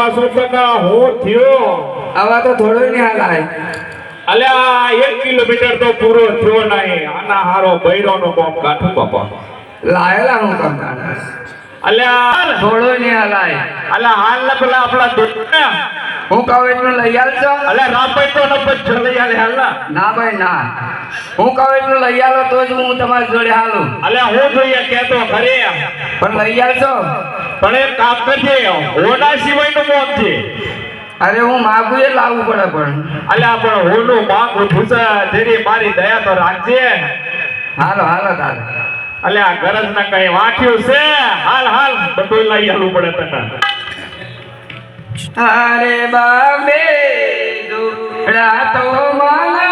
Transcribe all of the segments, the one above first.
પાછું ટકા હો થયો આવા તો થોડો નહીં હાલાય. અલ્યા 1 કિલોમીટર તો પૂરો થયો નહીં. આના હારો બૈરોનો બોમ્બ કાઠું બાપા. લાયેલા હું કરતા અલ્યા થોડો નહીં હાલાય. અલ્યા હાલ ને પેલા આપણા દોસ્તને હું કહું એટલું લઈ આવજો. અલ્યા રામભાઈ તો નંબર લઈ આલે હાલ ના ભાઈ ના, હું કહું એટલું લઈ આલો તો જ હું તમારી જોડે હાલું. અલ્યા હું જોઈએ કેતો ખરે પણ લઈ આવજો. પણ એક કામ કરજે હોના સિવાયનું મોત છે. અરે હું માગું એ લાવવું પડે પણ. અલ્યા પણ હોનું માંગું ભૂસા જેરી મારી દયા તો રાખજે. હાલો હાલો તારે. અલ્યા ગરજ ના કઈ વાંચ્યું છે. હાલ હાલ બધું લઈ આવવું પડે તને. અરે બાબે દુખડા તો મારા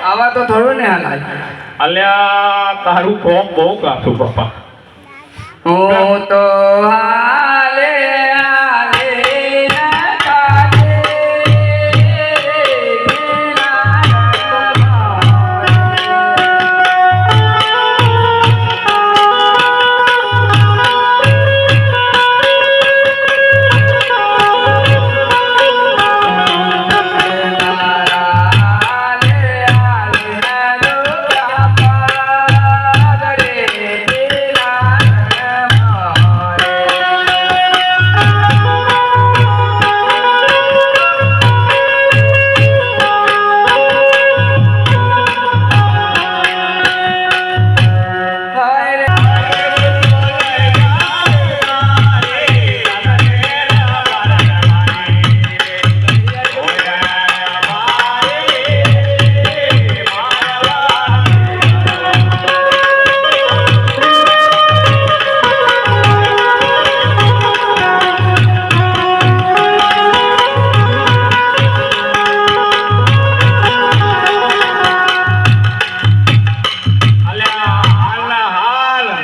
આવા તો થોડું ને હાલાય. અલ્યા તારું કોમ બહુ કાઠું બાપા. હું તો હાલે હાલે ના કાલે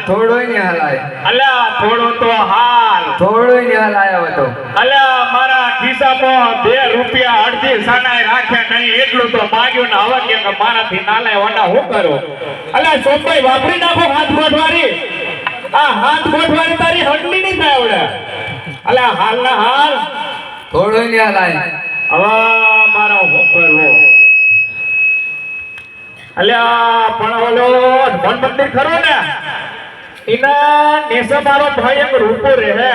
થોડોય ને હલાય. અલ્યા થોડો તો હાલ. થોડોય ને હલાય હવે તો. અલ્યા મારા ખિસ્સામાં 2 રૂપિયા અડધી સાનાય રાખ્યા નહીં એટલું તો માગ્યું ને હવે કે મારાથી નાલાય વડા હું કરો. અલ્યા સોમભાઈ વાપરી નાખો હાથ ગોઠવારી. આ હાથ ગોઠવારી તારી હડલી નહીં થાય આવડે. અલ્યા હાલ ના હાલ. થોડોય ને હલાય. હવે મારા હું કરવો. અલ્યા પણ ઓલો મન મંદિર ખરો ને એના નેસે મારો ભાઈ એક રૂપો રહે.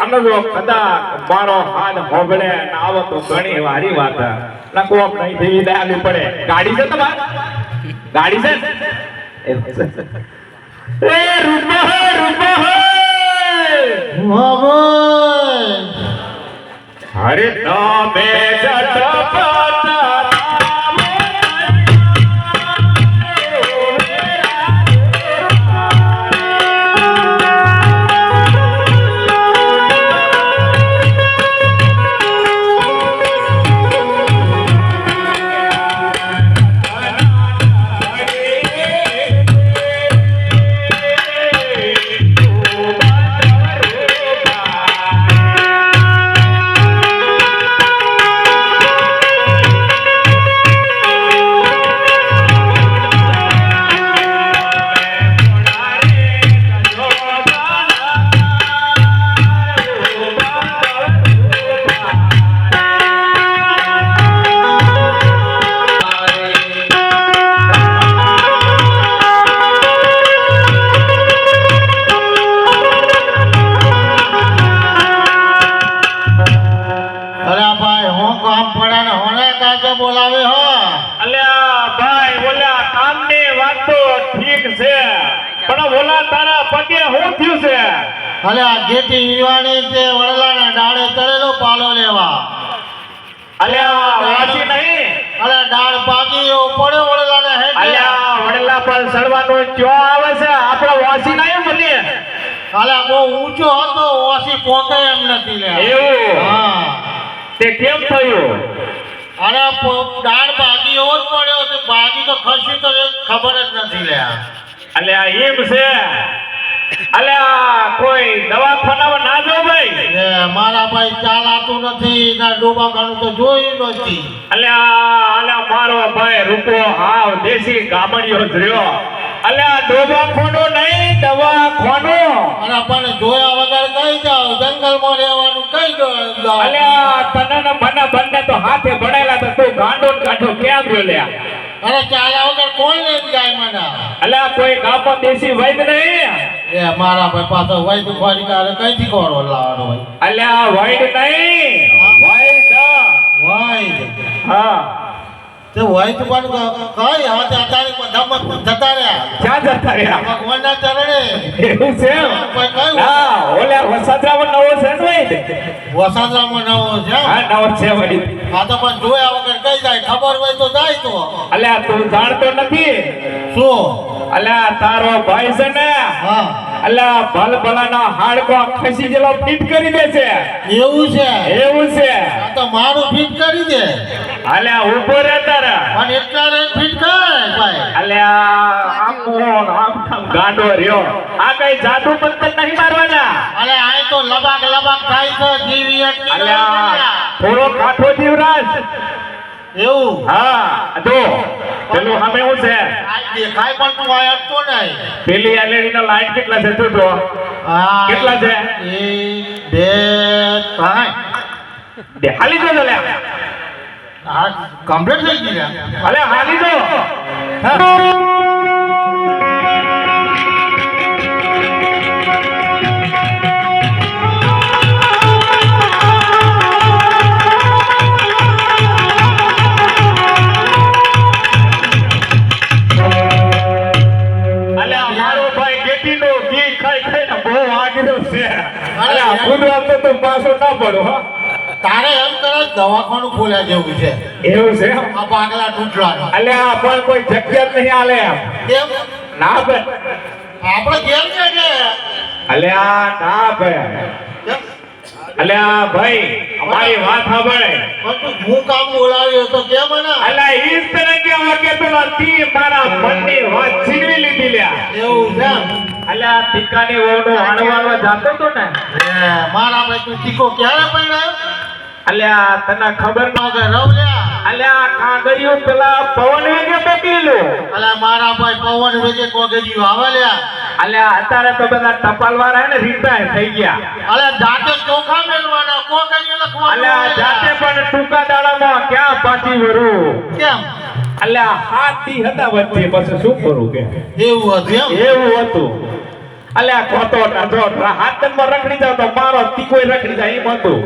અમે જો કદાચ મારો હાથ હોગળે ને આવો તો ઘણી વારી વાત ના કોમ નહીં દેવી દેવી પડે. ગાડી છે તમાર? ગાડી છે એ રૂપો હે રૂપો હે અરે તમે જટપટા બોલાવે હો. અલ્યા ભાઈ ઓલા કામની વાત તો ઠીક છે પણ ઓલા તારા પગે શું થયું છે? અલે આ જેટી ઈવાણી તે વડલાના ડાળે ચડેલો પાલો લેવા. અલ્યા વાસી નહીં. અલે ડાળ પાકી એવો પડ્યો વડલાને હે. અલ્યા વડલા પર ચડવાનો ક્યો આવે છે? આપણે વાસી નહીં બની. અલે બહુ ઊંચો હતો ઓસી પોકે એમ નથી લે. એવું? હા. તે કેમ થયું? અરે ડાળ પાકી એવો જ પડ્યો છે. બાકી તો ખસી તો ખબર જ નથી લે. અલ્યા એમ છે? અલ્યા કોઈ દવાખાનામાં ના જો ભાઈ. મારા ભાઈ ચાલાતું નથી ના ડોબા ખાનું તો જોયું નથી. અલ્યા મારો ભાઈ રૂપો હાવ દેશી ગામડિયો જ રહ્યો. અલ્યા દવાખાનો નહીં દવાખાનો. અને પણ જોયા વગર કઈ જાવ જંગલમાં રહેવાનું કઈ જાવ. અલ્યા તને ને મને બંને તો હાથે ભણેલા તો તું ગાંડો ને કાઢો કેમ રહ્યો લ્યા? અરે ચાલ્યા વગર કોણ લઈ જાય મને? અલ્યા કોઈ ગામમાં દેશી વૈદ નહીં? એ મારા ભાઈ પાછો વૈદ ખોરી કાઢે કઈથી કોરો લાવવાનો હોય? અલ્યા વૈદ નહીં વૈદ. વૈદ હા તે વૈદ પણ કઈ હાથે અચાનક ધમક જતા રહ્યા. ક્યાં જતા રહ્યા? ભગવાનના ચરણે. એવું છે? કોઈ કયું? હા ઓલા વસાદરામાં નવો છે ને વૈદ? વસાદરામાં નવો છે. હા નવો છે વૈદ. આ તો પણ જોયા વગર કઈ જાય ખબર હોય તો જાય તો. અલ્યા તું જાણતો નથી? શું? અલ્યા તારો ભાઈ છે ને હા અલ્યા ભલભલાના હાડકો ખસી જેલો ફિટ કરી દે છે. એવું છે એવું છે. આ તો મારું ફિટ કરી દે અલ્યા ઊભો રહે તારા. પણ એટલા રે ફિટ કર ભાઈ અલ્યા આમ ગાંડો રહ્યો. આ કઈ જાદુ મંતર નહીં મારવાના. અરે આ તો લબાક લબાક થાય છે જીવી અટકી અલ્યા થોડો કાઠો જીવરાજ. એવું હા જો પેલું સામે શું છે આ દેખાય પણ તું આ અટતો નહીં પેલી એલઈડી નો લાઈટ કેટલા છે તું જો. આ કેટલા છે? 1 2 3 દે હાલી જો લે. આ કમ્પ્લીટ થઈ ગઈ ને અલે હાલી જો. અલ્યા મારો ભાઈ ગેટીનો ઘી ખાઈ ખાઈને બહુ આગળ છે. અલ્યા કુદરત તો તું પાછો ના પડો હો. તારે એમ કરે દવાખાનું ખોલ્યા જેવું છે એવું છે. આ પાગલા ટૂટવાનો અલ્યા પણ કોઈ જગ્યા જ નહીં આલે એમ. કેમ ના બે. આપણે ઘેર છે કે અલ્યા ના બે. કેમ? અલ્યા ભાઈ અમારી વાત સાંભળે. પણ તું હું કામ બોલાવ્યો તો કેમ ને અલ્યા ઈજ તને કેવા કે પેલો તી મારા મનની વાત છીનવી લીધી લ્યા. એવું છે અલ્યા ટીકાની ઓરડો હાણવાનો જાતો તો ને. મારા ભાઈ તું ટીકો ક્યારે પડ્યો અલ્યા તને ખબર ન. કે રવલ્યા અલ્યા કાંગરિયું પેલા પવન વેગે મોકલેલું. અલા મારા ભાઈ પવન વેગે કોગડિયું આવેલ્યા અલ્યા અત્યારે તો બધા ટપાલ વાળા હે ને રિટાયર થઈ ગયા. અલે જાતે ચોખા મેળવાના કોગડિયું લખવાનું અલ્યા જાતે પણ ટૂંકા દાડામાં ક્યાં પાછી વરું. કેમ અલ્યા હાથી હતા વચ્ચે પછી શું કરું કે એવું હતું એમ એવું હતું. અલ્યા ખોટો જો હાથમાં રખડી જાવ તો મારો તીકોય રખડી જાય એમ હતું.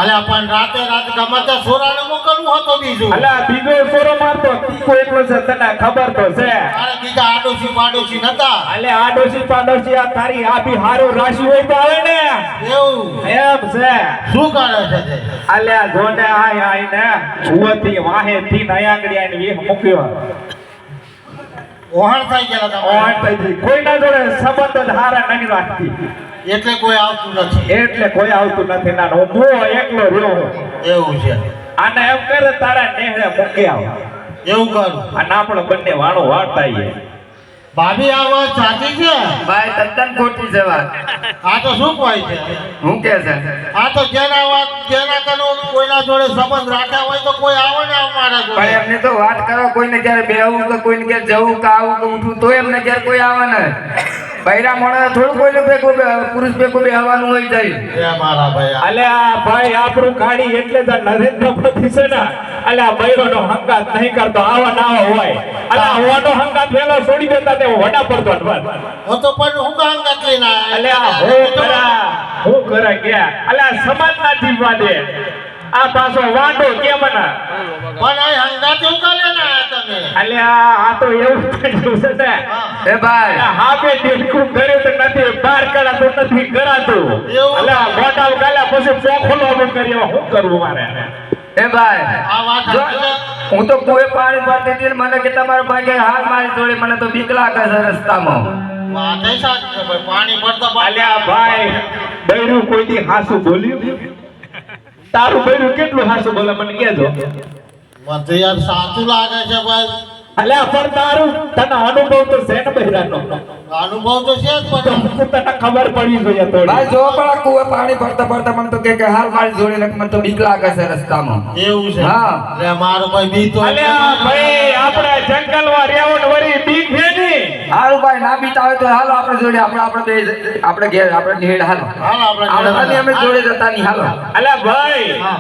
અલ્યા પણ રાતે ગમતા સોરાને મોકલવું હતો બીજું અલ્યા બીજો સોરો મારતો તીકો એટલો છે તને ખબર તો છે. અરે બીજા આડોશી પાડોશી નતા અલ્યા આડોશી પાડોશી આ તારી આપી હારું રાશિ હોય તો આવે ને એવું એમ છે. શું કરે છે તે અલ્યા જોને આય ને ઉવતી વાહે થી નયાંગડી આઈને વેહ મૂક્યો. ઓહણ થઈ ગયેલા ઓણ તમે થઈ ગઈ. કોઈના જોડે સંબંધ જ હારા નહીં રાખતી એટલે કોઈ આવતું નથી એટલે કોઈ આવતું નથી. ના હું મોહ એકલો રહ્યો હું. એવું છે આને એમ કરે તારા નેહળે મૂકી આવ એવું કરું અને આપણે બંને વાણો વાળતા આવીએ. ભાભી આ વાત સાચી છે ભાઈ તદ્દન ખોટી છે વાત. આ તો શું કહે છે હું કે છે આ તો જેના કનો કોઈના જોડે સંબંધ રાખ્યા હોય તો કોઈ આવે ને અમારા પણ જોડે એમને તો વાત કરો, કોઈને ઘેર બેહવું કે કોઈને ઘેર જવું કે આવું કે ઉઠવું તો એમને ઘેર કોઈ આવે ને. બૈરા મોણા થોડું કોઈને ભેગું પુરુષ ભેગું બેહવાનું હોય જાય. એ મારા ભાઈ અલ્યા ભાઈ આપણું કાઢી એટલે તો નરેન્દ્ર મોદી છે ને અલ્યા બૈરોનો હંગાત નહીં કરતો આવા ના હોય. અલ્યા હોવાનો હંગાત વેલો છોડી દેતા તે વડા પડતો હું તો પણ હું કામ કરી ના અલ્યા હું કરે ગયા અલ્યા સમાજના જીવવા દે. આ પાછો વાંઢો કેમ ના પણ આ હંગાત એવું કાલે ના તમે અલ્યા આ તો એવું થયું છે ને એ ભાઈ હા બે ટીકું કર્યું તો નથી બહાર કરાતું નથી કરાતું. અલ્યા મોટા ગાલા પછી પોખલો અમુક કરી શું કરવું મારે. એ ભાઈ આ વાત જો, હું તો કોઈ પાણી ભરતી હતી ને મને કે તમારા ભાઈ કે હાલ મારી જોડે મને તો બીક લાગે છે રસ્તામાં. વાત એ સાચી છે ભાઈ પાણી ભરતા અલ્યા ભાઈ બૈરું કોઈ દી હાસું બોલ્યું? તારું બૈરું કેટલું હાસું બોલે મને કહેજો. મને તો યાર સાચું લાગે છે ભાઈ અલ્યા પણ તારું તને અનુભવ તો છે ને બૈરાનો. અનુભવ તો છે જ તો પણ તને ખબર પડી જોઈએ થોડી. ભાઈ જો પણ આ કુએ પાણી ભરતા ભરતા મને તો કે હાલ મારી જોડે ને મને તો બીક લાગે છે રસ્તામાં. એવું છે હા. એટલે મારો ભાઈ બી તો અલ્યા ભાઈ આપણે જંગલમાં રહેવું ને વળી બીક છે ની. હારું ભાઈ ના બીતા હોય તો હાલો આપણે જોડે આપણે ઘેર આપણે નિહેડ હાલો. હાલ આપણે આપણે અમે જોડે જતા નહીં હાલો. અલ્યા ભાઈ હા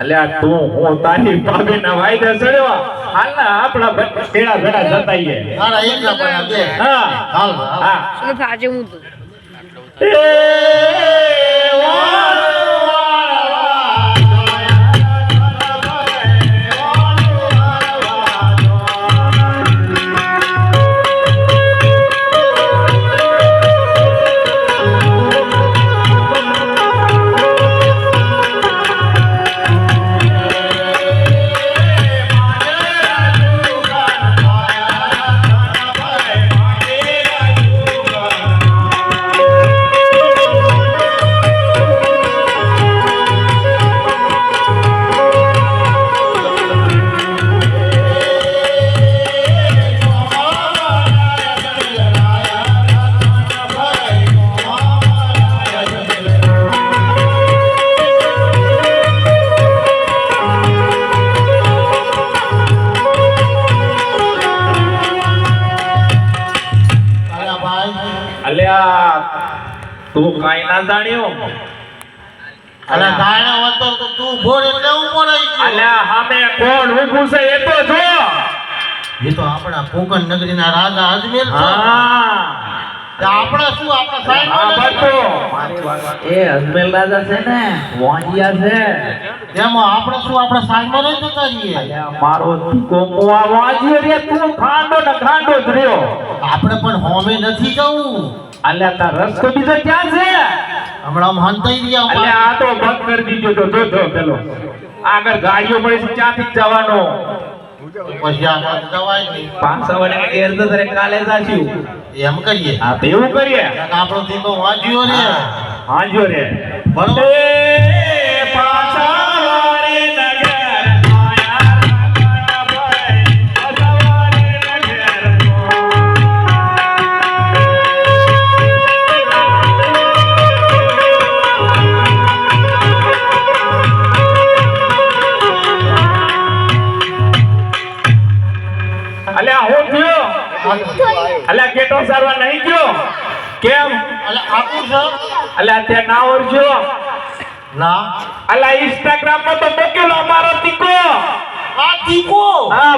અલ્યા તું હું તારી ભાભીના વાયદે ચડ્યો હાલ ને આપણા ભેળા ભેળા જતાઈએ. હારા એકલા પણ બે હા હાલ હા Ano pa aja mo to? એ વાહ તું કાંઈ ના જાણ્યો અલા જાણે હોત તો તું ભોર એટલે ઉપર આવી ગયો અલ્યા સામે કોણ ઊભું છે એ તો જો એ તો આપણા કોકણ નગરીના રાજા અજમેર છે હા તો આપણે શું આપણા સાહેબ હા નથી? બતો એ અજમેર રાજા છે ને વાંજિયા છે એમાં આપણે શું આપણા સાહેબ જ જતા રહીએ અલ્યા મારો દીકો મુઆ વાંજ્યો રે તું ખાંડો ને ખાંડો જ રહ્યો આપણે પણ હોમે નથી જવું અલ્યા તાર રસ્તો બીજો ક્યાં છે હમણાં હંતાઈ રહ્યા અલ્યા આ તો બંધ કરી દીધો તો જો પેલો આગળ ગાડીઓ પડી છે ક્યાંથી જવાનો પછી આપણે જવાય નહીં પાછા વડે ઘેર તો તારે કાલે જાશું એમ કરીએ હા તો એવું કરીએ આપણો દીકો વાંચ્યો ને હાંજો રે બરોબર. એ પાછા વાળે નગર માયા રમણ ભાઈ પાછા વાળે નગર અલ્યા હું થયો અલ્યા ગેટો સારવા નહીં ગયો કેમ એટલે આખું છે અલ્યા ત્યાં ના ઓરજો ના અલ્યા ઇન્સ્ટાગ્રામ માં તો મૂકેલો અમારો દીકો આ દીકો હા